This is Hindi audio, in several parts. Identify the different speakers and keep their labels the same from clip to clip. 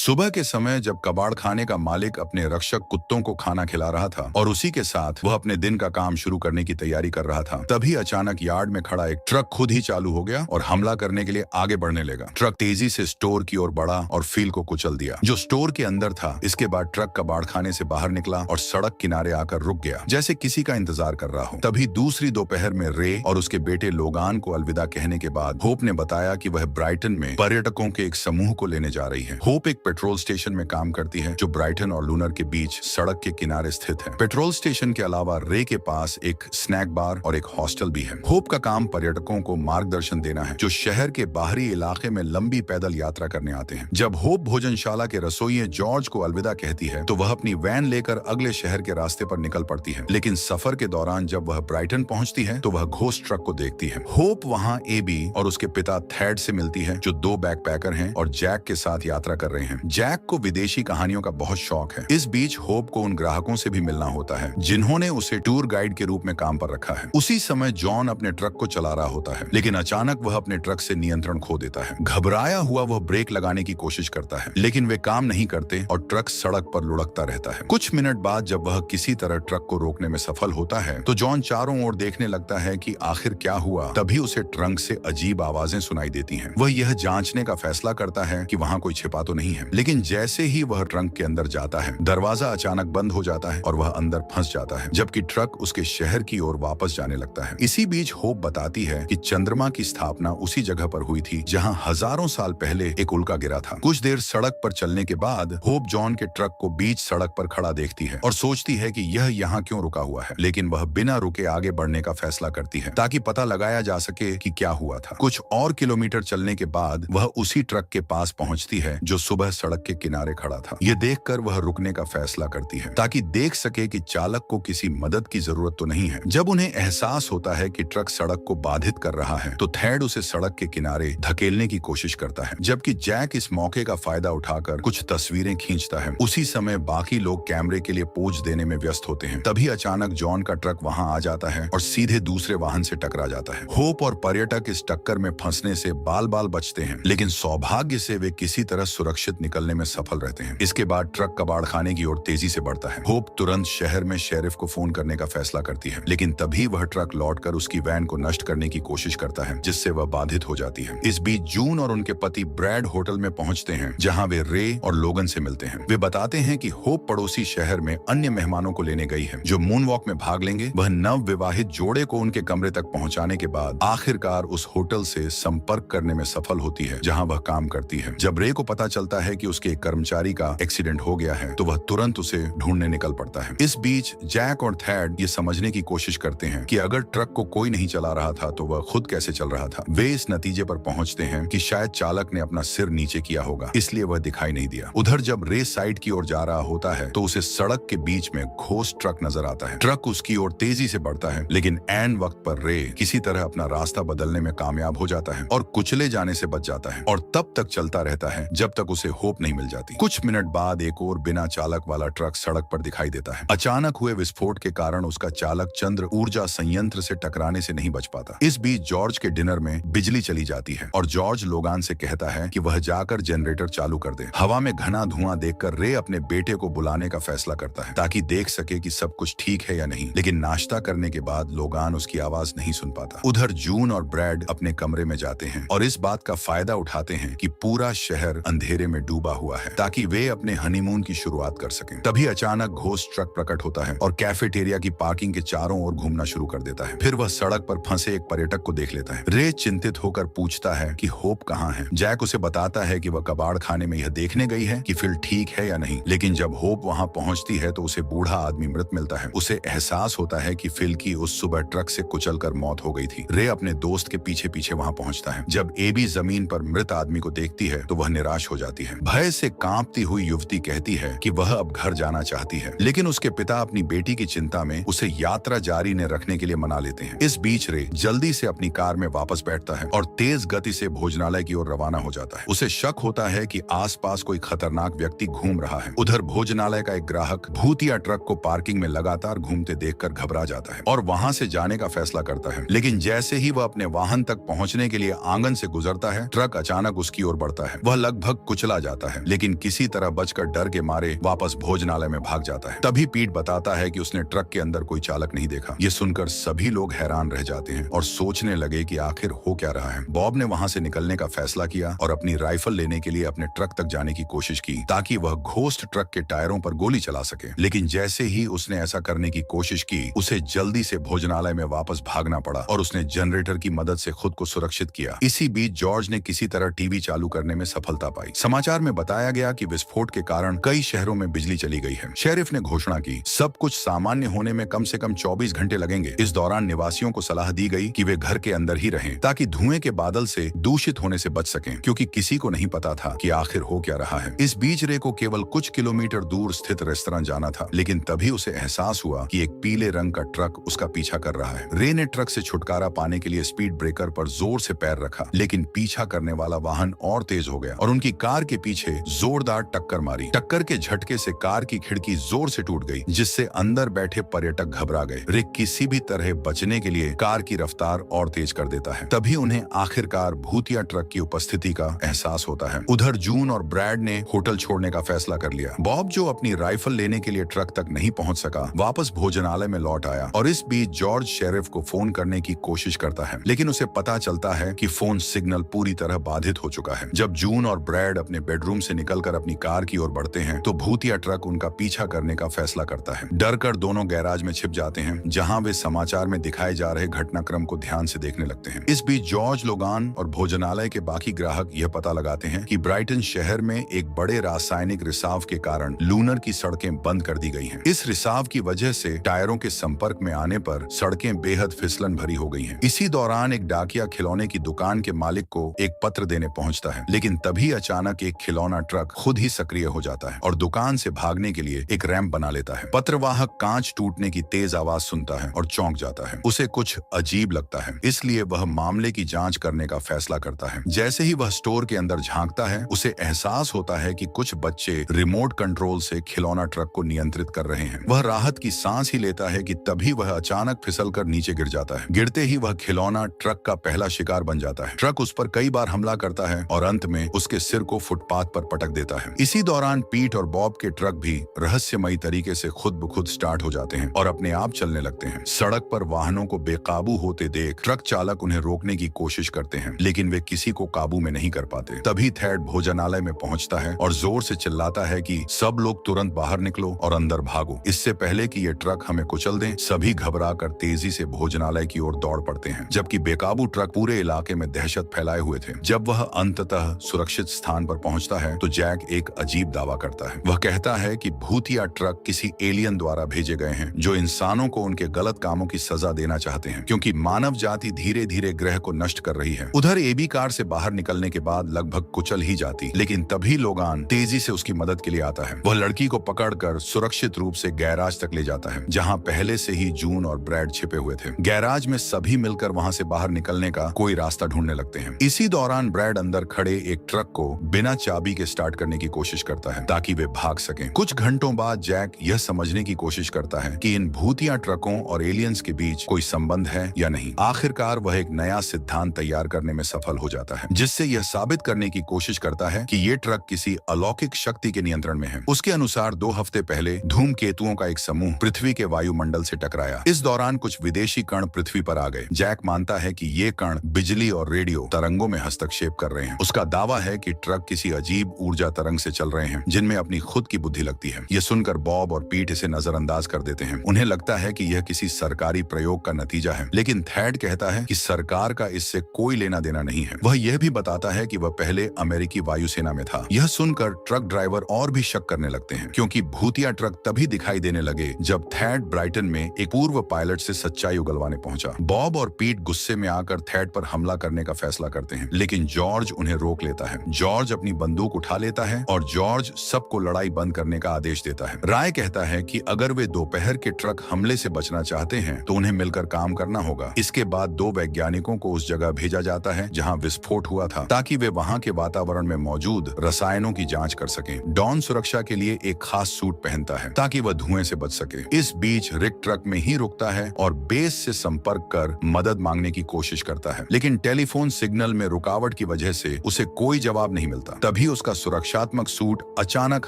Speaker 1: सुबह के समय जब कबाड़ खाने का मालिक अपने रक्षक कुत्तों को खाना खिला रहा था और उसी के साथ वह अपने दिन का काम शुरू करने की तैयारी कर रहा था, तभी अचानक यार्ड में खड़ा एक ट्रक खुद ही चालू हो गया और हमला करने के लिए आगे बढ़ने लगा। ट्रक तेजी से स्टोर की ओर बढ़ा और फील को कुचल दिया जो स्टोर के अंदर था। इसके बाद ट्रक कबाड़ खाने से बाहर निकला और सड़क किनारे आकर रुक गया, जैसे किसी का इंतजार कर रहा हो। तभी दूसरी दोपहर में रे और उसके बेटे लोगान को अलविदा कहने के बाद होप ने बताया कि वह ब्राइटन में पर्यटकों के एक समूह को लेने जा रही है। होप एक पेट्रोल स्टेशन में काम करती है जो ब्राइटन और लूनर के बीच सड़क के किनारे स्थित है। पेट्रोल स्टेशन के अलावा रे के पास एक स्नैक बार और एक हॉस्टल भी है। होप का काम पर्यटकों को मार्गदर्शन देना है जो शहर के बाहरी इलाके में लंबी पैदल यात्रा करने आते हैं। जब होप भोजनशाला के रसोइये जॉर्ज को अलविदा कहती है तो वह अपनी वैन लेकर अगले शहर के रास्ते पर निकल पड़ती है। लेकिन सफर के दौरान जब वह ब्राइटन पहुंचती है तो वह घोस्ट ट्रक को देखती है। होप वहां एबी और उसके पिता थैड से मिलती है जो दो बैकपैकर हैं और जैक के साथ यात्रा कर रहे हैं। जैक को विदेशी कहानियों का बहुत शौक है। इस बीच होप को उन ग्राहकों से भी मिलना होता है जिन्होंने उसे टूर गाइड के रूप में काम पर रखा है। उसी समय जॉन अपने ट्रक को चला रहा होता है, लेकिन अचानक वह अपने ट्रक से नियंत्रण खो देता है। घबराया हुआ वह ब्रेक लगाने की कोशिश करता है, लेकिन वे काम नहीं करते और ट्रक सड़क पर लुढ़कता रहता है। कुछ मिनट बाद जब वह किसी तरह ट्रक को रोकने में सफल होता है तो जॉन चारों ओर देखने लगता है कि आखिर क्या हुआ। तभी उसे ट्रंक से अजीब आवाजें सुनाई देती हैं। वह यह जांचने का फैसला करता है कि वहां कोई छिपा तो नहीं है, लेकिन जैसे ही वह ट्रंक के अंदर जाता है दरवाजा अचानक बंद हो जाता है और वह अंदर फंस जाता है, जबकि ट्रक उसके शहर की ओर वापस जाने लगता है। इसी बीच होप बताती है कि चंद्रमा की स्थापना उसी जगह पर हुई थी जहां हजारों साल पहले एक उल्का गिरा था। कुछ देर सड़क पर चलने के बाद होप जॉन के ट्रक को बीच सड़क पर खड़ा देखती है और सोचती है कि यह यहाँ क्यों रुका हुआ है, लेकिन वह बिना रुके आगे बढ़ने का फैसला करती है ताकि पता लगाया जा सके कि क्या हुआ था। कुछ और किलोमीटर चलने के बाद वह उसी ट्रक के पास पहुंचती है जो सुबह सड़क के किनारे खड़ा था। यह देखकर वह रुकने का फैसला करती है ताकि देख सके कि चालक को किसी मदद की जरूरत तो नहीं है। जब उन्हें एहसास होता है कि ट्रक सड़क को बाधित कर रहा है तो थैड उसे सड़क के किनारे धकेलने की कोशिश करता है, जबकि जैक इस मौके का फायदा उठाकर कुछ तस्वीरें खींचता है। उसी समय बाकी लोग कैमरे के लिए पोज देने में व्यस्त होते हैं। तभी अचानक जॉन का ट्रक वहां आ जाता है और सीधे दूसरे वाहन से टकरा जाता है। होप और पर्यटक इस टक्कर में फंसने से बाल बाल बचते हैं, लेकिन सौभाग्य से वे किसी तरह सुरक्षित निकलने में सफल रहते हैं। इसके बाद ट्रक कबाड़ खाने की ओर तेजी से बढ़ता है। होप तुरंत शहर में शेरिफ को फोन करने का फैसला करती है, लेकिन तभी वह ट्रक लौटकर उसकी वैन को नष्ट करने की कोशिश करता है, जिससे वह बाधित हो जाती है। इस बीच जून और उनके पति ब्रैड होटल में पहुंचते हैं जहां वे रे और लोगन से मिलते हैं। वे बताते हैं कि होप पड़ोसी शहर में अन्य मेहमानों को लेने गई है जो मून वॉक में भाग लेंगे। वह नव विवाहित जोड़े को उनके कमरे तक पहुंचाने के बाद आखिरकार उस होटल से संपर्क करने में सफल होती है जहां वह काम करती है। जब रे को पता चलता है कि उसके एक कर्मचारी का एक्सीडेंट हो गया है तो वह तुरंत उसे ढूंढने निकल पड़ता है। इस बीच जैक और थैड ये समझने की कोशिश करते हैं कि अगर ट्रक को कोई नहीं चला रहा था तो वह खुद कैसे चल रहा था। वे इस नतीजे पर पहुंचते हैं कि शायद चालक ने अपना सिर नीचे किया होगा, इसलिए वह दिखाई नहीं दिया। उधर जब रे साइड की ओर जा रहा होता है तो उसे सड़क के बीच में घोस्ट ट्रक नजर आता है। ट्रक उसकी ओर तेजी से बढ़ता है, लेकिन ऐन वक्त पर रे किसी तरह अपना रास्ता बदलने में कामयाब हो जाता है और कुचले जाने से बच जाता है और तब तक चलता रहता है जब तक उसे होप नहीं मिल जाती। कुछ मिनट बाद एक और बिना चालक वाला ट्रक सड़क पर दिखाई देता है। अचानक हुए विस्फोट के कारण उसका चालक चंद्र ऊर्जा संयंत्र से टकराने से नहीं बच पाता। इस बीच जॉर्ज के डिनर में बिजली चली जाती है और जॉर्ज लोगान से कहता है कि वह जाकर जनरेटर चालू कर दे। हवा में घना धुआं देखकर रे अपने बेटे को बुलाने का फैसला करता है ताकि देख सके कि सब कुछ ठीक है या नहीं, लेकिन नाश्ता करने के बाद लोगान उसकी आवाज नहीं सुन पाता। उधर जून और ब्रैड अपने कमरे में जाते हैं और इस बात का फायदा उठाते हैं कि पूरा शहर अंधेरे में डूबा हुआ है ताकि वे अपने हनीमून की शुरुआत कर सकें। तभी अचानक घोस्ट ट्रक प्रकट होता है और कैफेटेरिया की पार्किंग के चारों ओर घूमना शुरू कर देता है। फिर वह सड़क पर फंसे एक पर्यटक को देख लेता है। रे चिंतित होकर पूछता है कि होप कहाँ है। जैक उसे बताता है कि वह कबाड़ खाने में यह देखने गई है कि फिल ठीक है या नहीं, लेकिन जब होप वहां पहुंचती है तो उसे बूढ़ा आदमी मृत मिलता है। उसे एहसास होता है कि फिल की उस सुबह ट्रक से कुचलकर मौत हो गई थी। रे अपने दोस्त के पीछे पीछे वहां पहुंचता है। जब एबी जमीन पर मृत आदमी को देखती है तो वह निराश हो जाती है। भय से कांपती हुई युवती कहती है कि वह अब घर जाना चाहती है, लेकिन उसके पिता अपनी बेटी की चिंता में उसे यात्रा जारी न रखने के लिए मना लेते हैं। इस बीच रे जल्दी से अपनी कार में वापस बैठता है और तेज गति से भोजनालय की ओर रवाना हो जाता है। उसे शक होता है कि आसपास कोई खतरनाक व्यक्ति घूम रहा है। उधर भोजनालय का एक ग्राहक भूतिया ट्रक को पार्किंग में लगातार घूमते देखकर घबरा जाता है और वहां से जाने का फैसला करता है, लेकिन जैसे ही वह अपने वाहन तक पहुंचने के लिए आंगन से गुजरता है ट्रक अचानक उसकी ओर बढ़ता है। वह लगभग कुचला जाता जाता है, लेकिन किसी तरह बचकर डर के मारे वापस भोजनालय में भाग जाता है। तभी पीट बताता है कि उसने ट्रक के अंदर कोई चालक नहीं देखा। ये सुनकर सभी लोग हैरान रह जाते हैं और सोचने लगे कि आखिर हो क्या रहा है। बॉब ने वहां से निकलने का फैसला किया और अपनी राइफल लेने के लिए अपने ट्रक तक जाने की कोशिश की ताकि वह घोस्ट ट्रक के टायरों पर गोली चला सके। लेकिन जैसे ही उसने ऐसा करने की कोशिश की, उसे जल्दी से भोजनालय में वापस भागना पड़ा और उसने जनरेटर की मदद से खुद को सुरक्षित किया। इसी बीच जॉर्ज ने किसी तरह टीवी चालू करने में सफलता पाई। समाचार में बताया गया कि विस्फोट के कारण कई शहरों में बिजली चली गई है। शेरिफ ने घोषणा की सब कुछ सामान्य होने में कम से कम 24 घंटे लगेंगे। इस दौरान निवासियों को सलाह दी गई कि वे घर के अंदर ही रहें ताकि धुएं के बादल से दूषित होने से बच सकें, क्योंकि किसी को नहीं पता था कि आखिर हो क्या रहा है। इस बीच रे को केवल कुछ किलोमीटर दूर स्थित रेस्तरां जाना था, लेकिन तभी उसे एहसास हुआ कि एक पीले रंग का ट्रक उसका पीछा कर रहा है। रे ने ट्रक से छुटकारा पाने के लिए स्पीड ब्रेकर पर जोर से पैर रखा, लेकिन पीछा करने वाला वाहन और तेज हो गया और उनकी कार के पीछे जोरदार टक्कर मारी। टक्कर के झटके से कार की खिड़की जोर से टूट गई, जिससे अंदर बैठे पर्यटक घबरा गए। रिक किसी भी तरह बचने के लिए कार की रफ्तार और तेज कर देता है। तभी उन्हें आखिरकार भूतिया ट्रक की उपस्थिति का एहसास होता है। उधर जून और ब्रैड ने होटल छोड़ने का फैसला कर लिया। बॉब, जो अपनी राइफल लेने के लिए ट्रक तक नहीं पहुंच सका, वापस भोजनालय में लौट आया और इस बीच जॉर्ज शेरिफ को फोन करने की कोशिश करता है, लेकिन उसे पता चलता है कि फोन सिग्नल पूरी तरह बाधित हो चुका है। जब जून और ब्रैड अपने बेडरूम से निकलकर अपनी कार की ओर बढ़ते हैं, तो भूतिया ट्रक उनका पीछा करने का फैसला करता है। डरकर दोनों गैराज में छिप जाते हैं, जहां वे समाचार में दिखाए जा रहे घटनाक्रम को ध्यान से देखने लगते हैं। इस बीच जॉर्ज, लोगान और भोजनालय के बाकी ग्राहक यह पता लगाते हैं कि ब्राइटन शहर में एक बड़े रासायनिक रिसाव के कारण लूनर की सड़कें बंद कर दी गई हैं। इस रिसाव की वजह से टायरों के संपर्क में आने पर सड़कें बेहद फिसलन भरी हो गई हैं। इसी दौरान एक डाकिया खिलौने की दुकान के मालिक को एक पत्र देने पहुंचता है, लेकिन तभी अचानक एक खिलौना ट्रक खुद ही सक्रिय हो जाता है और दुकान से भागने के लिए एक रैंप बना लेता है। पत्रवाहक कांच टूटने की तेज आवाज सुनता है और चौंक जाता है। उसे कुछ अजीब लगता है, इसलिए वह मामले की जांच करने का फैसला करता है। जैसे ही वह स्टोर के अंदर झांकता है, उसे एहसास होता है कि कुछ बच्चे रिमोट कंट्रोल से खिलौना ट्रक को नियंत्रित कर रहे हैं। वह राहत की सांस ही लेता है कि तभी वह अचानक फिसलकर नीचे गिर जाता है। गिरते ही वह खिलौना ट्रक का पहला शिकार बन जाता है। ट्रक उस पर कई बार हमला करता है और अंत में उसके सिर को फुटपाथ पर पटक देता है। इसी दौरान पीट और बॉब के ट्रक भी रहस्यमयी तरीके से खुद ब खुद स्टार्ट हो जाते हैं और अपने आप चलने लगते हैं। सड़क पर वाहनों को बेकाबू होते देख ट्रक चालक उन्हें रोकने की कोशिश करते हैं, लेकिन वे किसी को काबू में नहीं कर पाते। तभी थैड भोजनालय में पहुंचता है और जोर से चिल्लाता है कि सब लोग तुरंत बाहर निकलो और अंदर भागो, इससे पहले कि ये ट्रक हमें कुचल दें। सभी घबराकर तेजी से भोजनालय की ओर दौड़ पड़ते हैं, जबकि बेकाबू ट्रक पूरे इलाके में दहशत फैलाए हुए थे। जब वह अंततः सुरक्षित स्थान पर पहुंचता है, तो जैक एक अजीब दावा करता है। वह कहता है कि भूतिया ट्रक किसी एलियन द्वारा भेजे गए हैं, जो इंसानों को उनके गलत कामों की सजा देना चाहते हैं, क्योंकि मानव जाति धीरे धीरे ग्रह को नष्ट कर रही है। उधर एबी कार से बाहर निकलने के बाद लगभग कुचल ही जाती, लेकिन तभी लोगान तेजी से उसकी मदद के लिए आता है। वह लड़की को पकड़कर सुरक्षित रूप से गैराज तक ले जाता है, जहां पहले से ही जून और ब्रैड छिपे हुए थे। गैराज में सभी मिलकर वहां से बाहर निकलने का कोई रास्ता ढूंढने लगते हैं। इसी दौरान ब्रैड अंदर खड़े एक ट्रक को बिना चाबी के स्टार्ट करने की कोशिश करता है ताकि वे भाग सकें। कुछ घंटों बाद जैक यह समझने की कोशिश करता है कि इन भूतिया ट्रकों और एलियंस के बीच कोई संबंध है या नहीं। आखिरकार वह एक नया सिद्धांत तैयार करने में सफल हो जाता है, जिससे यह साबित करने की कोशिश करता है कि ये ट्रक किसी अलौकिक शक्ति के नियंत्रण में है। उसके अनुसार 2 हफ्ते पहले धूमकेतुओं का एक समूह पृथ्वी के वायुमंडल से टकराया। इस दौरान कुछ विदेशी कण पृथ्वी पर आ गए। जैक मानता है कि ये कण बिजली और रेडियो तरंगों में हस्तक्षेप कर रहे हैं। उसका दावा है कि ट्रक किसी अजीब ऊर्जा तरंग से चल रहे हैं, जिनमें अपनी खुद की बुद्धि लगती है। यह सुनकर बॉब और पीट इसे नजरअंदाज कर देते हैं। उन्हें लगता है कि यह किसी सरकारी प्रयोग का नतीजा है, लेकिन थैड कहता है कि सरकार का इससे कोई लेना देना नहीं है। वह यह भी बताता है कि वह पहले अमेरिकी वायुसेना में था। यह सुनकर ट्रक ड्राइवर और भी शक करने लगते हैं, क्योंकि भूतिया ट्रक तभी दिखाई देने लगे जब थैड ब्राइटन में एक पूर्व पायलट से सच्चाई उगलवाने पहुंचा। बॉब और पीट गुस्से में आकर थैड पर हमला करने का फैसला करते हैं, लेकिन जॉर्ज उन्हें रोक लेता है। जॉर्ज अपनी बंदूक उठा लेता है और जॉर्ज सबको लड़ाई बंद करने का आदेश देता है। राय कहता है कि अगर वे दोपहर के ट्रक हमले से बचना चाहते हैं, तो उन्हें मिलकर काम करना होगा। इसके बाद 2 वैज्ञानिकों को उस जगह भेजा जाता है जहां विस्फोट हुआ था, ताकि वे वहां के वातावरण में मौजूद रसायनों की जांच कर सकें। डॉन सुरक्षा के लिए एक खास सूट पहनता है ताकि वह धुएं से बच सके। इस बीच रिक ट्रक में ही रुकता है और बेस से संपर्क कर मदद मांगने की कोशिश करता है, लेकिन टेलीफोन सिग्नल में रुकावट की वजह से उसे कोई जवाब नहीं मिलता। तभी तभी उसका सुरक्षात्मक सूट अचानक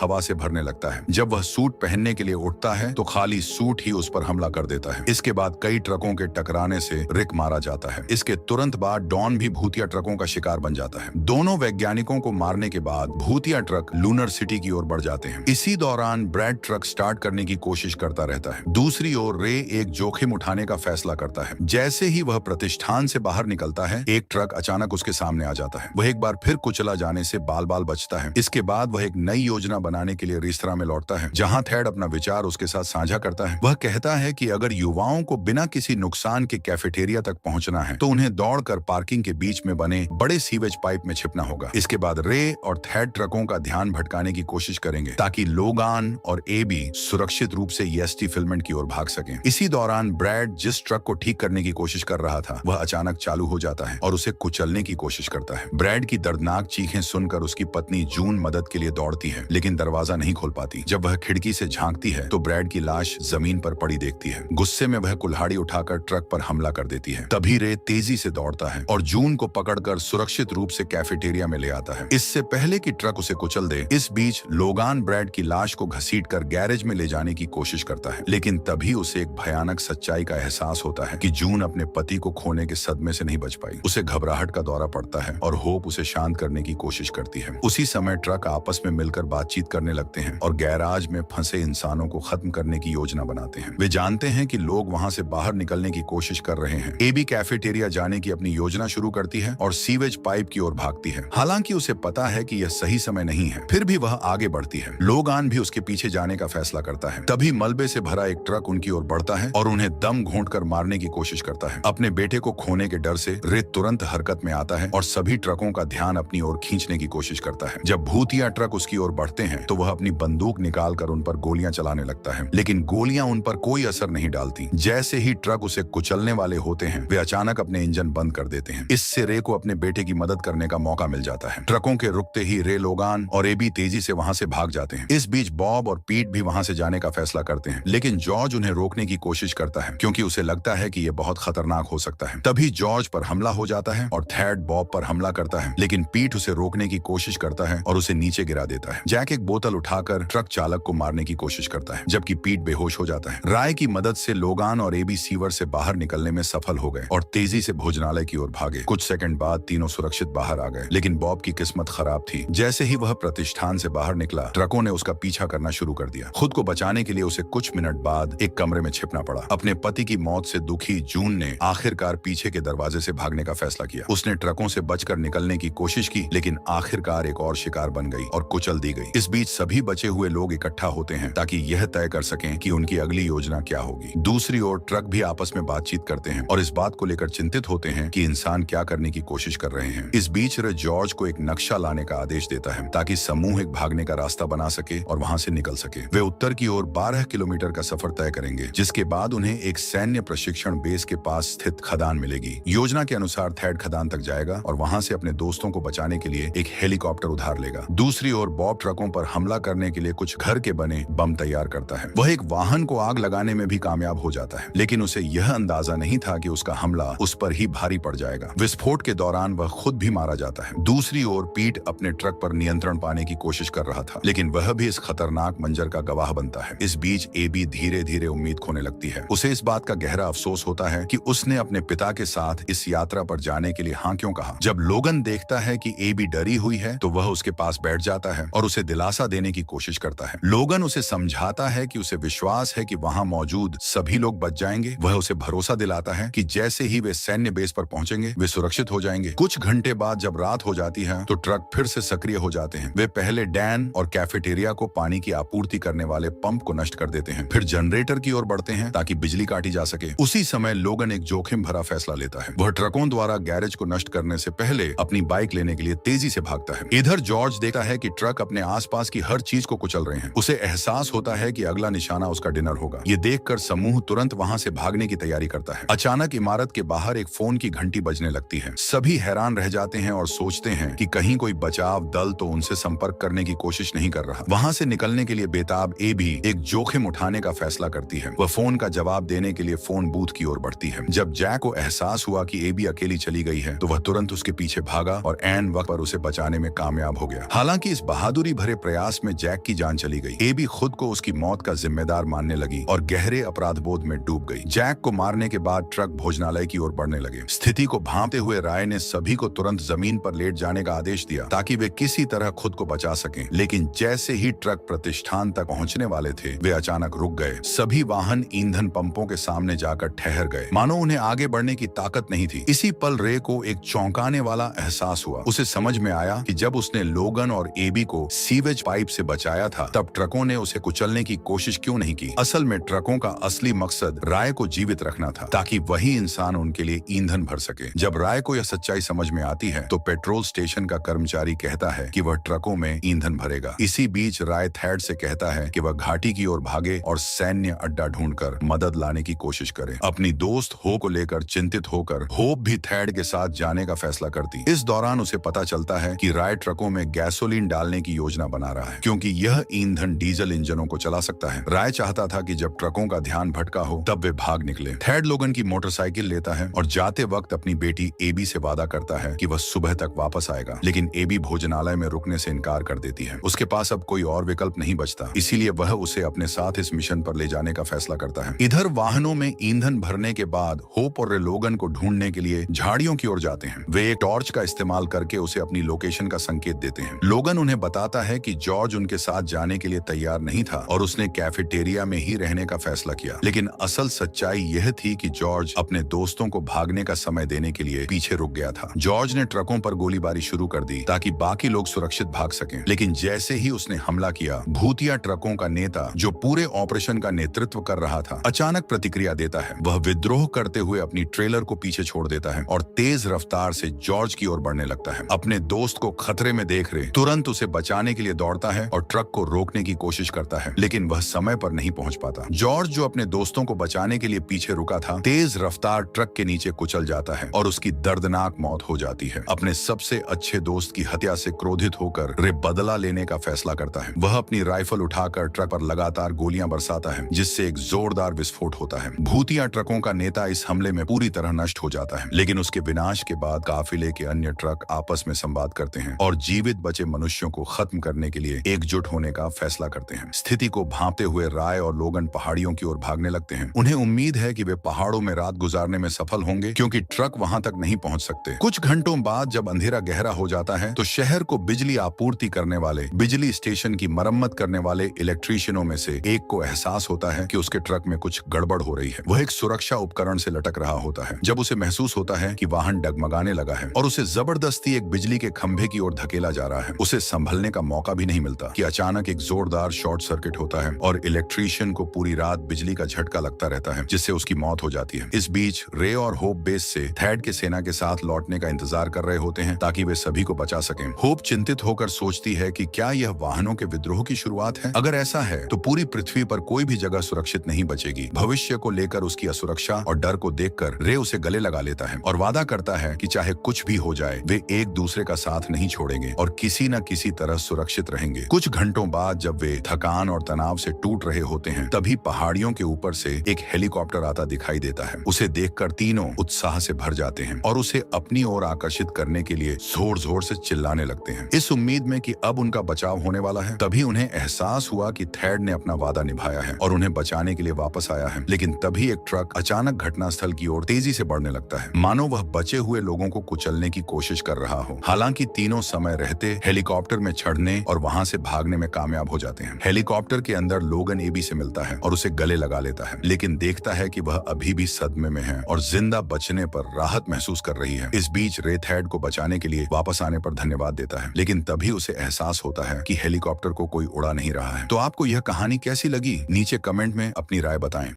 Speaker 1: हवा से भरने लगता है। जब वह सूट पहनने के लिए उठता है तो खाली सूट ही उस पर हमला कर देता है। इसके बाद कई ट्रकों के टकराने से रिक मारा जाता है। इसके तुरंत बाद डॉन भी भूतिया ट्रकों का शिकार बन जाता है। दोनों वैज्ञानिकों को मारने के बाद भूतिया ट्रक लूनर सिटी की ओर बढ़ जाते हैं। इसी दौरान ब्रैड ट्रक स्टार्ट करने की कोशिश करता रहता है। दूसरी ओर रे एक जोखिम उठाने का फैसला करता है। जैसे ही वह प्रतिष्ठान से बाहर निकलता है, एक ट्रक अचानक उसके सामने आ जाता है। वह एक बार फिर कुचला जाने से बाल बाल बचता है। इसके बाद वह एक नई योजना बनाने के लिए रेस्तरां में लौटता है, जहां थेड अपना विचार उसके साथ साझा करता है। वह कहता है कि अगर युवाओं को बिना किसी नुकसान के कैफेटेरिया तक पहुंचना है तो उन्हें दौड़कर पार्किंग के बीच में बने बड़े सीवेज पाइप में छिपना होगा। इसके बाद रे और थेड ट्रकों का ध्यान भटकाने की कोशिश करेंगे ताकि लोगान और एबी सुरक्षित रूप से येस्टी फिल्मेंट की ओर भाग सकें। इसी दौरान ब्रैड जिस ट्रक को ठीक करने की कोशिश कर रहा था वह अचानक चालू हो जाता है और उसे कुचलने की कोशिश करता है। ब्रैड की दर्दनाक चीखें सुनकर उसकी पत्नी जून मदद के लिए दौड़ती है, लेकिन दरवाजा नहीं खोल पाती। जब वह खिड़की से झांकती है तो ब्रैड की लाश जमीन पर पड़ी देखती है। गुस्से में वह कुल्हाड़ी उठाकर ट्रक पर हमला कर देती है। तभी रे तेजी से दौड़ता है और जून को पकड़कर सुरक्षित रूप से कैफेटेरिया में ले आता है, इससे पहले कि ट्रक उसे कुचल दे। इस बीच लोगान ब्रैड की लाश को घसीटकर गैरेज में ले जाने की कोशिश करता है, लेकिन तभी उसे एक भयानक सच्चाई का एहसास होता है कि जून अपने पति को खोने के सदमे से नहीं बच पाई। उसे घबराहट का दौरा पड़ता है और होप उसे शांत करने की कोशिश करती है। उसी समय ट्रक आपस में मिलकर बातचीत करने लगते हैं और गैराज में फंसे इंसानों को खत्म करने की योजना बनाते हैं। वे जानते हैं कि लोग वहां से बाहर निकलने की कोशिश कर रहे हैं। एबी कैफेटेरिया जाने की अपनी योजना शुरू करती है और सीवेज पाइप की ओर भागती है। हालांकि उसे पता है कि यह सही समय नहीं है, फिर भी वह आगे बढ़ती है। लोगान भी उसके पीछे जाने का फैसला करता है। तभी मलबे से भरा एक ट्रक उनकी ओर बढ़ता है और उन्हें दम घोंटकर मारने की कोशिश करता है। अपने बेटे को खोने के डर से रे तुरंत हरकत में आता है और सभी ट्रकों का ध्यान अपनी ओर खींचने की कोशिश करता है। जब भूतिया ट्रक उसकी ओर बढ़ते हैं तो वह अपनी बंदूक निकालकर उन पर गोलियां चलाने लगता है, लेकिन गोलियां उन पर कोई असर नहीं डालती। जैसे ही ट्रक उसे कुचलने वाले होते हैं वे अचानक अपने इंजन बंद कर देते हैं। इससे रे को अपने बेटे की मदद करने का मौका मिल जाता है। ट्रकों के रुकते ही रे, लोगान और एबी तेजी से वहां से भाग जाते हैं। इस बीच बॉब और पीट भी वहां से जाने का फैसला करते हैं, लेकिन जॉर्ज उन्हें रोकने की कोशिश करता है क्योंकि उसे लगता है कि यह बहुत खतरनाक हो सकता है। तभी जॉर्ज पर हमला हो जाता है और थेड बॉब पर हमला करता है, लेकिन पीट उसे रोकने की कोशिश करता है और उसे नीचे गिरा देता है। जैक एक बोतल उठाकर ट्रक चालक को मारने की कोशिश करता है, जबकि पीट बेहोश हो जाता है। राय की मदद से लोगान और एबी सीवर से बाहर निकलने में सफल हो गए और तेजी से भोजनालय की ओर भागे। कुछ सेकंड बाद तीनों सुरक्षित बाहर आ गए, लेकिन बॉब की किस्मत खराब थी। जैसे ही वह प्रतिष्ठान से बाहर निकला, ट्रकों ने उसका पीछा करना शुरू कर दिया। खुद को बचाने के लिए उसे कुछ मिनट बाद एक कमरे में छिपना पड़ा। अपने पति की मौत से दुखी जून ने आखिरकार पीछे के दरवाजे से भागने का फैसला किया। उसने ट्रकों से बचकर निकलने की कोशिश की, लेकिन आखिरकार एक और शिकार बन गई और कुचल दी गई। इस बीच सभी बचे हुए लोग इकट्ठा होते हैं ताकि यह तय कर सकें कि उनकी अगली योजना क्या होगी। दूसरी ओर ट्रक भी आपस में बातचीत करते हैं और इस बात को लेकर चिंतित होते हैं कि इंसान क्या करने की कोशिश कर रहे हैं। इस बीच रे जॉर्ज को एक नक्शा लाने का आदेश देता है ताकि समूह एक भागने का रास्ता बना सके और वहां से निकल सके। वे उत्तर की ओर 12 किलोमीटर का सफर तय करेंगे, जिसके बाद उन्हें एक सैन्य प्रशिक्षण बेस के पास स्थित खदान मिलेगी। योजना के अनुसार थेड खदान तक जाएगा और वहां से अपने दोस्तों को बचाने के लिए एक हेलीकॉप्टर उधार लेगा। दूसरी ओर बॉब ट्रकों पर हमला करने के लिए कुछ घर के बने बम तैयार करता है। वह एक वाहन को आग लगाने में भी कामयाब हो जाता है, लेकिन उसे यह अंदाजा नहीं था कि उसका हमला उस पर ही भारी पड़ जाएगा। विस्फोट के दौरान वह खुद भी मारा जाता है। दूसरी ओर पीट अपने ट्रक पर नियंत्रण पाने की कोशिश कर रहा था, लेकिन वह भी इस खतरनाक मंजर का गवाह बनता है। इस बीच एबी धीरे धीरे उम्मीद खोने लगती है। उसे इस बात का गहरा अफसोस होता है कि उसने अपने पिता के साथ इस यात्रा पर जाने के लिए हाँ क्यों कहा। जब लोगन देखता है कि एबी डरी हुई है तो वह उसके पास बैठ जाता है और उसे दिलासा देने की कोशिश करता है। लोगन उसे समझाता है कि उसे विश्वास है कि वहां मौजूद सभी लोग बच जाएंगे। वह उसे भरोसा दिलाता है कि जैसे ही वे सैन्य बेस पर पहुंचेंगे वे सुरक्षित हो जाएंगे। कुछ घंटे बाद जब रात हो जाती है तो ट्रक फिर से सक्रिय हो जाते हैं। वे पहले डैन और कैफेटेरिया को पानी की आपूर्ति करने वाले पंप को नष्ट कर देते हैं, फिर जनरेटर की ओर बढ़ते हैं ताकि बिजली काटी जा सके। उसी समय लोगन एक जोखिम भरा फैसला लेता है। वह ट्रकों द्वारा गैरेज को नष्ट करने से पहले अपनी बाइक लेने के लिए तेजी से भागता है। इधर जॉर्ज देखता है कि ट्रक अपने आसपास की हर चीज को कुचल रहे हैं। उसे एहसास होता है कि अगला निशाना उसका डिनर होगा। ये देखकर समूह तुरंत वहां से भागने की तैयारी करता है। अचानक इमारत के बाहर एक फोन की घंटी बजने लगती है। सभी हैरान रह जाते हैं और सोचते हैं कि कहीं कोई बचाव दल तो उनसे संपर्क करने की कोशिश नहीं कर रहा। वहां से निकलने के लिए बेताब एबी एक जोखिम उठाने का फैसला करती है। वह फोन का जवाब देने के लिए फोन बूथ की ओर बढ़ती है। जब जैक को एहसास हुआ कि एबी अकेली चली गई है तो वह तुरंत उसके पीछे भागा और ऐन वक्त पर उसे बचाने में कामयाब हो गया। हालांकि इस बहादुरी भरे प्रयास में जैक की जान चली गई। एबी खुद को उसकी मौत का जिम्मेदार मानने लगी और गहरे अपराध बोध में डूब गई। जैक को मारने के बाद ट्रक भोजनालय की ओर बढ़ने लगे। स्थिति को भांपते हुए राय ने सभी को तुरंत जमीन पर लेट जाने का आदेश दिया ताकि वे किसी तरह खुद को बचा सकें। लेकिन जैसे ही ट्रक प्रतिष्ठान तक पहुंचने वाले थे, वे अचानक रुक गए। सभी वाहन ईंधन पंपों के सामने जाकर ठहर गए, मानो उन्हें आगे बढ़ने की ताकत नहीं थी। इसी पल रे को एक चौंकाने वाला एहसास हुआ। उसे समझ में आया कि जब उसने लोगन और एबी को सीवेज पाइप से बचाया था, तब ट्रकों ने उसे कुचलने की कोशिश क्यों नहीं की। असल में ट्रकों का असली मकसद राय को जीवित रखना था, ताकि वही इंसान उनके लिए ईंधन भर सके। जब राय को यह सच्चाई समझ में आती है, तो पेट्रोल स्टेशन का कर्मचारी कहता है कि वह ट्रकों में ईंधन भरेगा। इसी बीच राय थैड से कहता है कि वह घाटी की ओर भागे और सैन्य अड्डा ढूंढकर मदद लाने की कोशिश करे। अपनी दोस्त हो को लेकर चिंतित होकर होप भी थैड के साथ जाने का फैसला करती। इस दौरान उसे पता चलता है कि राय ट्रकों में गैसोलीन डालने की योजना बना रहा है, क्योंकि यह ईंधन डीजल इंजनों को चला सकता है। राय चाहता था कि जब ट्रकों का ध्यान भटका हो, तब वे भाग निकले। थैड लोगन की मोटरसाइकिल लेता है और जाते वक्त अपनी बेटी एबी से वादा करता है कि वह सुबह तक वापस आएगा। लेकिन एबी भोजनालय में रुकने से इनकार कर देती है। उसके पास अब कोई और विकल्प नहीं बचता, इसीलिए वह उसे अपने साथ इस मिशन पर ले जाने का फैसला करता है। इधर वाहनों में ईंधन भरने के बाद होप और रे लोगन को ढूंढने के लिए झाड़ियों की ओर जाते हैं। वे एक टॉर्च का इस्तेमाल करके उसे अपनी लोकेशन का संकेत देते हैं। लोगन उन्हें बताता है कि जॉर्ज उनके साथ जाने के लिए तैयार नहीं था और उसने कैफेटेरिया में ही रहने का फैसला किया। लेकिन असल सच्चाई यह थी कि जॉर्ज अपने दोस्तों को भागने का समय देने के लिए पीछे रुक गया था। जॉर्ज ने ट्रकों पर गोलीबारी शुरू कर दी ताकि बाकी लोग सुरक्षित भाग सकें। लेकिन जैसे ही उसने हमला किया, भूतिया ट्रकों का नेता, जो पूरे ऑपरेशन का नेतृत्व कर रहा था, अचानक प्रतिक्रिया देता है। वह विद्रोह करते हुए अपनी ट्रेलर को पीछे छोड़ देता है और तेज रफ्तार से जॉर्ज की ओर बढ़ने लगता है। अपने दोस्त को खतरे में देख रहे तुरंत उसे बचाने के लिए दौड़ता है और ट्रक को रोकने की कोशिश करता है, लेकिन वह समय पर नहीं पहुंच पाता। जॉर्ज, जो अपने दोस्तों को बचाने के लिए पीछे रुका था, तेज रफ्तार ट्रक के नीचे कुचल जाता है और उसकी दर्दनाक मौत हो जाती है। अपने सबसे अच्छे दोस्त की हत्या से क्रोधित होकर रे बदला लेने का फैसला करता है। वह अपनी राइफल उठाकर ट्रक पर लगातार गोलियां बरसाता है, जिससे एक जोरदार विस्फोट होता है। भूतिया ट्रकों का नेता इस हमले में पूरी तरह नष्ट हो जाता है। लेकिन उसके विनाश के बाद काफिले के अन्य ट्रक आपस में संवाद करते हैं और जीवित बचे मनुष्यों को खत्म करने के लिए एकजुट होने का फैसला करते हैं। स्थिति को भांपते हुए राय और लोगन पहाड़ियों की ओर भागने लगते हैं। उन्हें उम्मीद है कि वे पहाड़ों में रात गुजारने में सफल होंगे, क्योंकि ट्रक वहां तक नहीं पहुंच सकते। कुछ घंटों बाद जब अंधेरा गहरा हो जाता है, तो शहर को बिजली आपूर्ति करने वाले बिजली स्टेशन की मरम्मत करने वाले इलेक्ट्रीशियनों में से एक को एहसास होता है कि उसके ट्रक में कुछ गड़बड़ हो रही है। वह एक सुरक्षा उपकरण से लटक रहा होता है। जब उसे महसूस होता है कि वाहन डगमगाने लगा है और उसे जबरदस्ती एक बिजली के खंभे की ओर धकेला जा रहा है, उसे संभलने का मौका भी नहीं मिलता कि अचानक एक जोरदार शॉर्ट सर्किट होता है और इलेक्ट्रीशियन को पूरी रात बिजली का झटका लगता रहता है, जिससे उसकी मौत हो जाती है। इस बीच रे और होप बेस से थैड के सेना के साथ लौटने का इंतजार कर रहे होते हैं ताकि वे सभी को बचा सकें। होप चिंतित होकर सोचती है कि क्या यह वाहनों के विद्रोह की शुरुआत है? अगर ऐसा है तो पूरी पृथ्वी पर कोई भी जगह सुरक्षित नहीं बचेगी। भविष्य को लेकर उसकी असुरक्षा और डर को देखकर रे उसे गले लगा लेता है और वादा करता है कि चाहे कुछ भी हो जाए, वे एक दूसरे का साथ नहीं छोड़ेंगे और किसी न किसी तरह सुरक्षित रहेंगे। कुछ घंटों बाद जब वे थकान और तनाव से टूट रहे होते हैं, तभी पहाड़ियों के ऊपर से एक हेलीकॉप्टर आता दिखाई देता है। उसे देखकर तीनों उत्साह से भर जाते हैं और उसे अपनी ओर आकर्षित करने के लिए जोर जोर से चिल्लाने लगते हैं, इस उम्मीद में कि अब उनका बचाव होने वाला है। तभी उन्हें एहसास हुआ कि थैड ने अपना वादा निभाया है और उन्हें बचाने के लिए वापस आया है। लेकिन तभी एक ट्रक अचानक घटनास्थल की ओर तेजी से बढ़ने लगता है, मानो वह बचे हुए लोगों को कुचलने की कोशिश कर रहा हो। हालांकि तीनों समय रहते हेलीकॉप्टर में चढ़ने और वहां से भागने में कामयाब हो जाते हैं। हेलीकॉप्टर के अंदर लोगन एबी से मिलता है और उसे गले लगा लेता है, लेकिन देखता है कि वह अभी भी सदमे में है और जिंदा बचने पर राहत महसूस कर रही है। इस बीच रे थैड को बचाने के लिए वापस आने पर धन्यवाद देता है, लेकिन तभी उसे एहसास होता है कि हेलीकॉप्टर को कोई उड़ा नहीं रहा है। तो आपको यह कहानी कैसी लगी? नीचे कमेंट में अपनी राय बताएं।